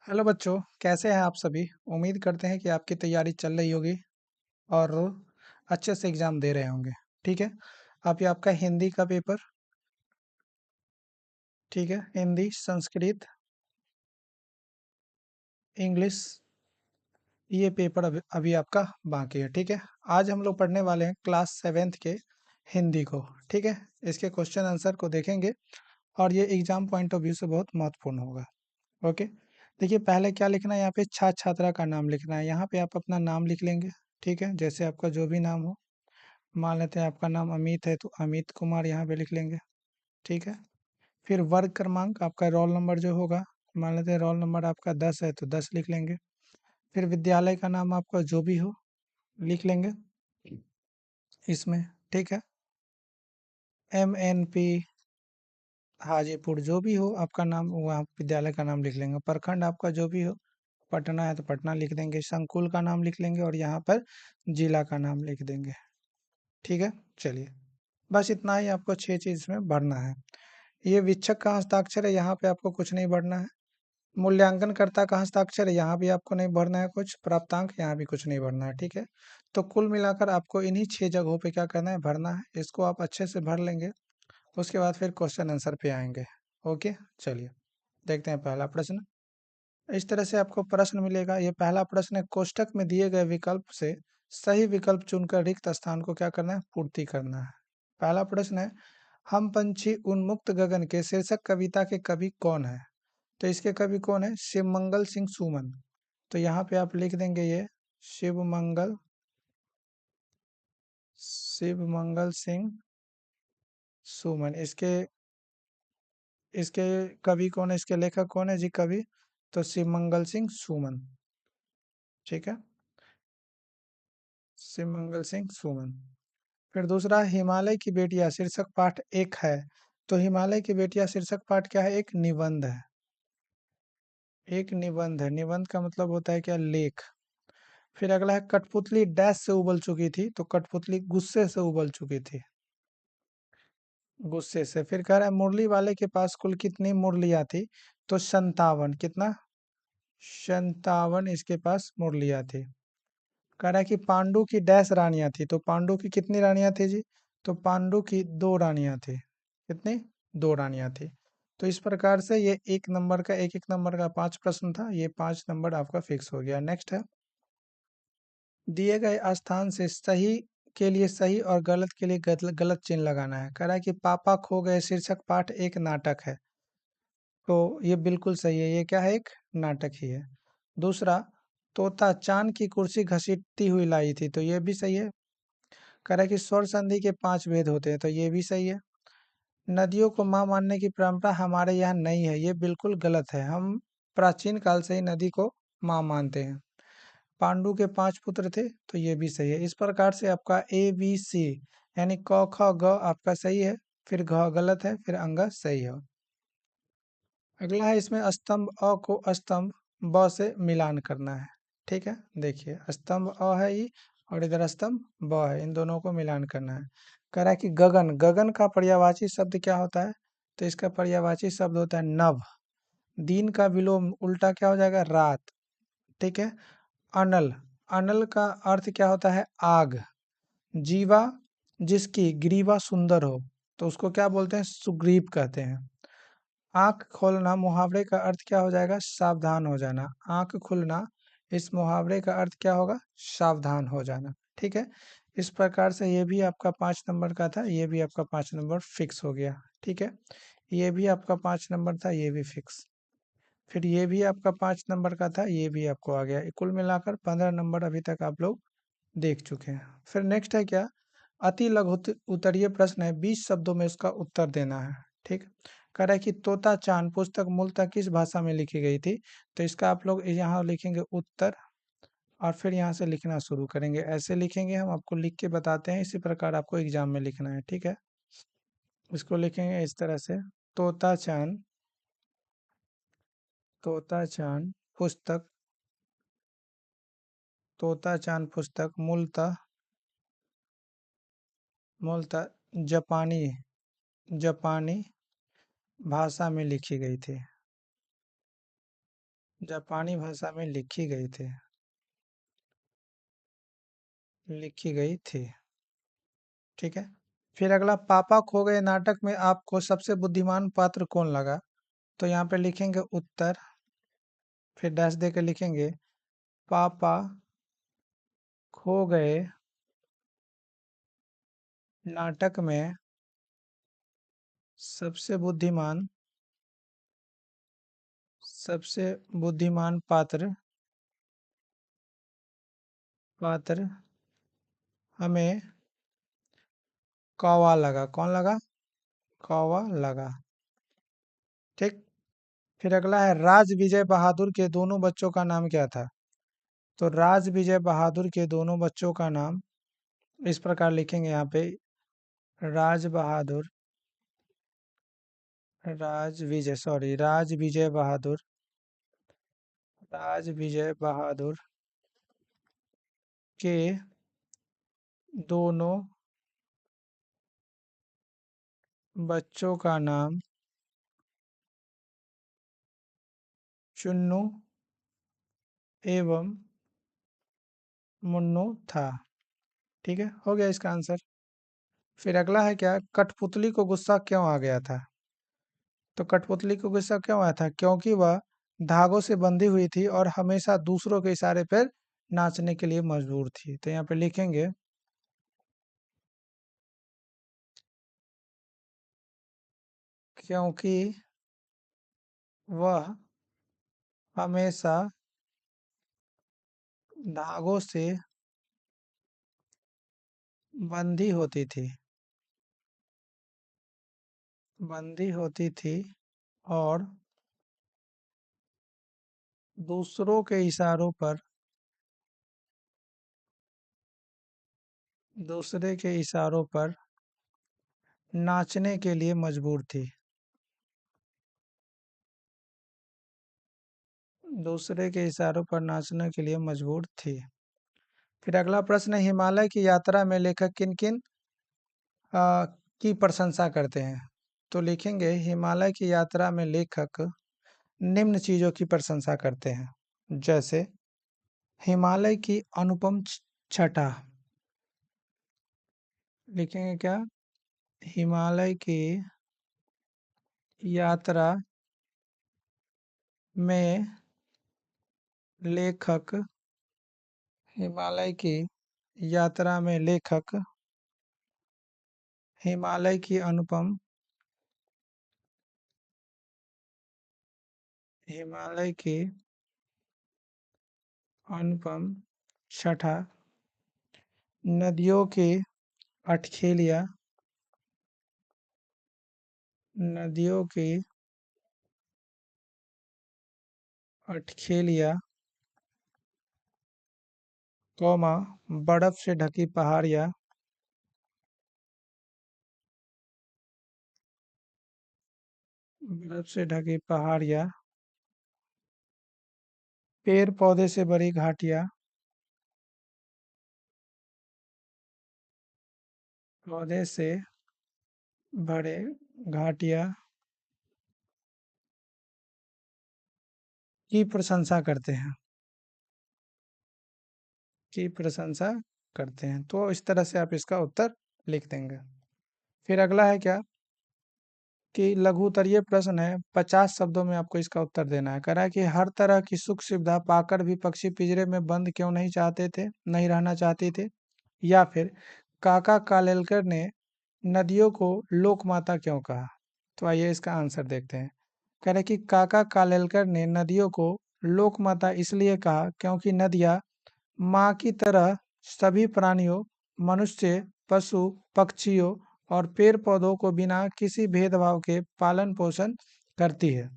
Hello बच्चों, कैसे हैं आप सभी। उम्मीद करते हैं कि आपकी तैयारी चल रही होगी और अच्छे से एग्जाम दे रहे होंगे। ठीक है। अब ये आपका हिंदी का पेपर। ठीक है, हिंदी, संस्कृत, इंग्लिश, ये पेपर अभी अभी आपका बाकी है। ठीक है। आज हम लोग पढ़ने वाले हैं क्लास सेवेंथ के हिंदी को। ठीक है। इसके क्वेश्चन आंसर को देखेंगे और ये एग्जाम पॉइंट ऑफ व्यू से बहुत महत्वपूर्ण होगा। ओके। देखिए, पहले क्या लिखना है, यहाँ पे छात्र छात्रा का नाम लिखना है। यहाँ पे आप अपना नाम लिख लेंगे। ठीक है, जैसे आपका जो भी नाम हो। मान लेते हैं आपका नाम अमित है, तो अमित कुमार यहाँ पे लिख लेंगे। ठीक है। फिर वर्ग क्रमांक, आपका रोल नंबर जो होगा, मान लेते हैं रोल नंबर आपका 10 है, तो 10 लिख लेंगे। फिर विद्यालय का नाम आपका जो भी हो लिख लेंगे इसमें। ठीक है। MNP हाजीपुर जो भी हो आपका नाम, वहाँ विद्यालय का नाम लिख लेंगे। प्रखंड आपका जो भी हो, पटना है तो पटना लिख देंगे। संकुल का नाम लिख लेंगे और यहाँ पर जिला का नाम लिख देंगे। ठीक है। चलिए, बस इतना ही आपको 6 चीज में भरना है। ये वीक्षक का हस्ताक्षर है, यहाँ पे आपको कुछ नहीं भरना है। मूल्यांकनकर्ता का हस्ताक्षर है, यहाँ भी आपको नहीं भरना है कुछ। प्राप्तांक, यहाँ भी कुछ नहीं भरना है। ठीक है। तो कुल मिलाकर आपको इन्हीं 6 जगहों पे क्या करना है, भरना है। इसको आप अच्छे से भर लेंगे, उसके बाद फिर क्वेश्चन आंसर पे आएंगे। ओके। चलिए, देखते हैं पहला प्रश्न। इस तरह से आपको प्रश्न मिलेगा। ये पहला प्रश्न है, कोष्टक में दिए गए विकल्प से सही विकल्प चुनकर रिक्त स्थान को क्या करना है, पूर्ति करना है। पहला प्रश्न है, हम पंछी उन्मुक्त गगन के शीर्षक कविता के कवि कौन है। तो इसके कवि कौन है, शिवमंगल सिंह सुमन। तो यहाँ पे आप लिख देंगे ये शिवमंगल शिवमंगल सिंह सुमन। इसके इसके कवि कौन है, इसके लेखक कौन है जी, कवि। तो शिवमंगल सिंह सुमन। ठीक है, शिवमंगल सिंह सुमन। फिर दूसरा, हिमालय की बेटियां शीर्षक पाठ एक है। तो हिमालय की बेटियां शीर्षक पाठ क्या है, एक निबंध है। एक निबंध है। निबंध का मतलब होता है क्या, लेख। फिर अगला है, कठपुतली डैश से उबल चुकी थी। तो कठपुतली गुस्से से उबल चुकी थी, गुस्से से। फिर कह रहा है, मुरली वाले के पास कुल कितनी मुरलियां थी। तो 57। कितना, 57 इसके पास मुरलियां थी। कह रहा है कि पांडु की डैश रानियां थी। तो पांडु की कितनी रानियां थी जी। तो पांडु की 2 रानियां थी। कितनी, 2 रानियां थी। तो इस प्रकार से ये एक नंबर का, एक एक नंबर का 5 प्रश्न था। ये 5 नंबर आपका फिक्स हो गया। नेक्स्ट है, दिए गए स्थान से सही के लिए सही और गलत के लिए गलत गलत चिन्ह लगाना है। कह रहा है कि पापा खो गए शीर्षक पाठ एक नाटक है। तो ये बिल्कुल सही है, ये क्या है, एक नाटक ही है। दूसरा, तोता चांद की कुर्सी घसीटती हुई लाई थी। तो ये भी सही है। कह रहा है कि स्वर संधि के 5 भेद होते हैं। तो ये भी सही है। नदियों को माँ मानने की परंपरा हमारे यहाँ नहीं है। ये बिल्कुल गलत है। हम प्राचीन काल से ही नदी को माँ मानते हैं। पांडु के 5 पुत्र थे। तो ये भी सही है। इस प्रकार से आपका ABC यानी क ख ग आपका सही है। फिर घ गलत है, फिर अंग सही है। अगला है, इसमें स्तंभ अ को स्तंभ ब से मिलान करना है। ठीक है। देखिए, स्तंभ अ है ये और इधर स्तंभ ब है, इन दोनों को मिलान करना है। कह रहा है कि गगन, गगन का पर्यायवाची शब्द क्या होता है। तो इसका पर्यायवाची शब्द होता है नभ। दिन का विलोम उल्टा क्या हो जाएगा, रात। ठीक है। अनल, अनल का अर्थ क्या होता है, आग। जीवा, जिसकी ग्रीवा सुंदर हो, तो उसको क्या बोलते हैं, सुग्रीव कहते हैं। आंख खोलना, मुहावरे का अर्थ क्या हो जाएगा, सावधान हो जाना। आंख खुलना, इस मुहावरे का अर्थ क्या होगा, सावधान हो जाना। ठीक है। इस प्रकार से ये भी आपका 5 नंबर का था, ये भी आपका 5 नंबर फिक्स हो गया। ठीक है। ये भी आपका 5 नंबर था, ये भी फिक्स। फिर ये भी आपका 5 नंबर का था, ये भी आपको आ गया। कुल मिलाकर 15 नंबर अभी तक आप लोग देख चुके हैं। फिर नेक्स्ट है क्या, अति लघु उत्तरीय प्रश्न है, 20 शब्दों में उसका उत्तर देना है। ठीक। कह रहा है कि तोता चांद पुस्तक मूलतः किस भाषा में लिखी गई थी। तो इसका आप लोग यहाँ लिखेंगे उत्तर और फिर यहाँ से लिखना शुरू करेंगे। ऐसे लिखेंगे, हम आपको लिख के बताते हैं, इसी प्रकार आपको एग्जाम में लिखना है। ठीक है। इसको लिखेंगे इस तरह से, तोता चांद, तोता चांद पुस्तक, तोता चांद पुस्तक मूलतः, मूलतः जापानी, जापानी भाषा में लिखी गई थी। जापानी भाषा में लिखी गई थी। ठीक है। फिर अगला, पापा खो गए नाटक में आपको सबसे बुद्धिमान पात्र कौन लगा? तो यहाँ पे लिखेंगे उत्तर, फिर डैश दे के लिखेंगे पापा खो गए नाटक में सबसे बुद्धिमान पात्र हमें कौवा लगा। कौन लगा? कौवा लगा। ठीक। फिर अगला है, राज विजय बहादुर के दोनों बच्चों का नाम क्या था? तो राज विजय बहादुर के दोनों बच्चों का नाम इस प्रकार लिखेंगे यहाँ पे, राज बहादुर, राज विजय बहादुर के दोनों बच्चों का नाम चुन्नू एवं मुन्नू था। ठीक है, हो गया इसका आंसर। फिर अगला है क्या, कठपुतली को गुस्सा क्यों आ गया था? तो कठपुतली को गुस्सा क्यों आया था? क्योंकि वह धागों से बंधी हुई थी और हमेशा दूसरों के इशारे पर नाचने के लिए मजबूर थी। तो यहाँ पे लिखेंगे क्योंकि वह हमेशा धागों से बंधी होती थी और दूसरों के इशारों पर नाचने के लिए मजबूर थी। दूसरे के इशारों पर नाचने के लिए मजबूर थी। फिर अगला प्रश्न है, हिमालय की यात्रा में लेखक किन किन की प्रशंसा करते हैं? तो लिखेंगे हिमालय की यात्रा में लेखक निम्न चीजों की प्रशंसा करते हैं, जैसे हिमालय की अनुपम छटा। लिखेंगे क्या? हिमालय की यात्रा में लेखक हिमालय की यात्रा में लेखक हिमालय की अनुपम छटा, नदियों की अठखेलियाँ, नदियों की अठखेलियाँ, कौमा बर्फ से ढकी पहाड़ियाँ, बर्फ से ढकी पहाड़ियाँ, पेड़ पौधे से भरी घाटियाँ, पौधे से भरे घाटियाँ की प्रशंसा करते हैं, तो इस तरह से आप इसका उत्तर लिख देंगे। फिर अगला है क्या कि लघु उत्तरीय प्रश्न है, 50 शब्दों में आपको इसका उत्तर देना है। कह रहा है कि हर तरह की सुख सुविधा पाकर भी पक्षी पिंजरे में बंद क्यों नहीं रहना चाहते थे? या फिर काका कालेलकर ने नदियों को लोक माता क्यों कहा? तो आइए इसका आंसर देखते हैं। कह रहे कि काका कालेलकर ने नदियों को लोक माता इसलिए कहा क्योंकि नदियाँ माँ की तरह सभी प्राणियों, मनुष्य, पशु, पक्षियों और पेड़ पौधों को बिना किसी भेदभाव के पालन पोषण करती है,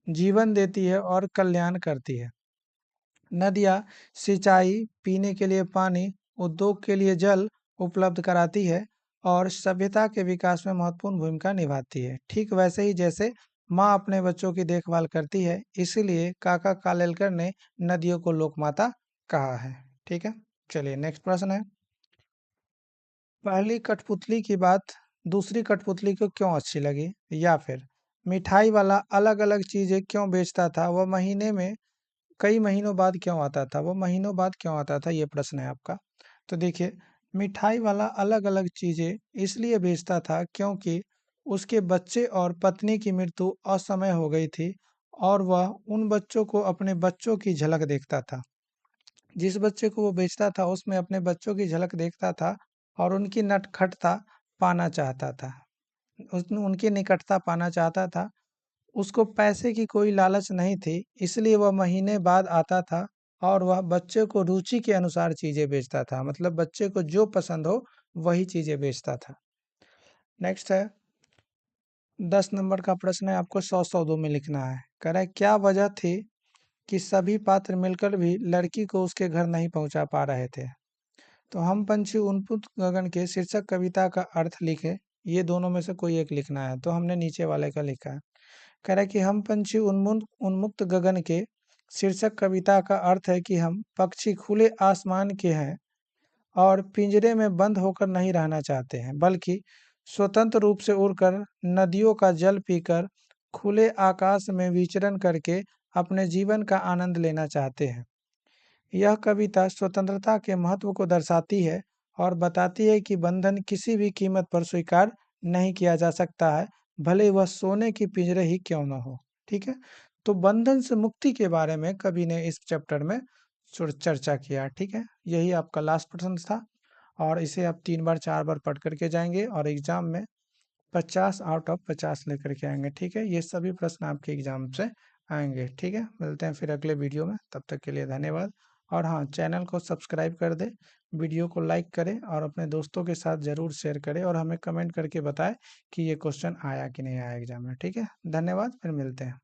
जीवन देती है और कल्याण करती है। नदियाँ सिंचाई, पीने के लिए पानी, उद्योग के लिए जल उपलब्ध कराती है और सभ्यता के विकास में महत्वपूर्ण भूमिका निभाती है, ठीक वैसे ही जैसे माँ अपने बच्चों की देखभाल करती है। इसीलिए काका कालेलकर ने नदियों को लोकमाता कहा है। ठीक है, चलिए नेक्स्ट प्रश्न है, पहली कठपुतली की बात दूसरी कठपुतली को क्यों अच्छी लगी? या फिर मिठाई वाला अलग अलग चीजें क्यों बेचता था? वह महीने में कई महीनों बाद क्यों आता था? वो महीनों बाद क्यों आता था, ये प्रश्न है आपका। तो देखिए, मिठाई वाला अलग-अलग चीज़ें इसलिए बेचता था क्योंकि उसके बच्चे और पत्नी की मृत्यु असमय हो गई थी और वह उन बच्चों को अपने बच्चों की झलक देखता था। जिस बच्चे को वो बेचता था उसमें अपने बच्चों की झलक देखता था और उनकी नटखटता पाना चाहता था। उनकी निकटता पाना चाहता था। उसको पैसे की कोई लालच नहीं थी, इसलिए वह महीने बाद आता था और वह बच्चे को रुचि के अनुसार चीज़ें बेचता था। मतलब बच्चे को जो पसंद हो वही चीज़ें बेचता था। नेक्स्ट है 10 नंबर का प्रश्न है, आपको 100 में लिखना है। कह रहा है क्या वजह थी कि सभी पात्र मिलकर भी लड़की को उसके घर नहीं पहुंचा पा रहे थे? तो हम पंछी उन्मुक्त गगन के शीर्षक कविता का अर्थ लिखे। ये दोनों में से कोई एक लिखना है, तो हमने नीचे वाले का लिखा है। कह रहा है कि हम पंछी उन्मुक्त उन्मुक्त गगन के शीर्षक कविता का अर्थ है कि हम पक्षी खुले आसमान के हैं और पिंजरे में बंद होकर नहीं रहना चाहते हैं, बल्कि स्वतंत्र रूप से उड़कर नदियों का जल पीकर खुले आकाश में विचरण करके अपने जीवन का आनंद लेना चाहते हैं। यह कविता स्वतंत्रता के महत्व को दर्शाती है और बताती है कि बंधन किसी भी कीमत पर स्वीकार नहीं किया जा सकता है, भले वह सोने की पिंजरे ही क्यों न हो। ठीक है, तो बंधन से मुक्ति के बारे में कवि ने इस चैप्टर में चर्चा किया। ठीक है, यही आपका लास्ट प्रश्न था और इसे आप 3 बार 4 बार पढ़ करके जाएंगे और एग्जाम में 50 आउट ऑफ 50 लेकर के आएंगे। ठीक है, ये सभी प्रश्न आपके एग्जाम से आएंगे। ठीक है, मिलते हैं फिर अगले वीडियो में, तब तक के लिए धन्यवाद। और हाँ, चैनल को सब्सक्राइब कर दे, वीडियो को लाइक करें और अपने दोस्तों के साथ ज़रूर शेयर करें और हमें कमेंट करके बताएं कि ये क्वेश्चन आया कि नहीं आया एग्जाम में। ठीक है, धन्यवाद, फिर मिलते हैं।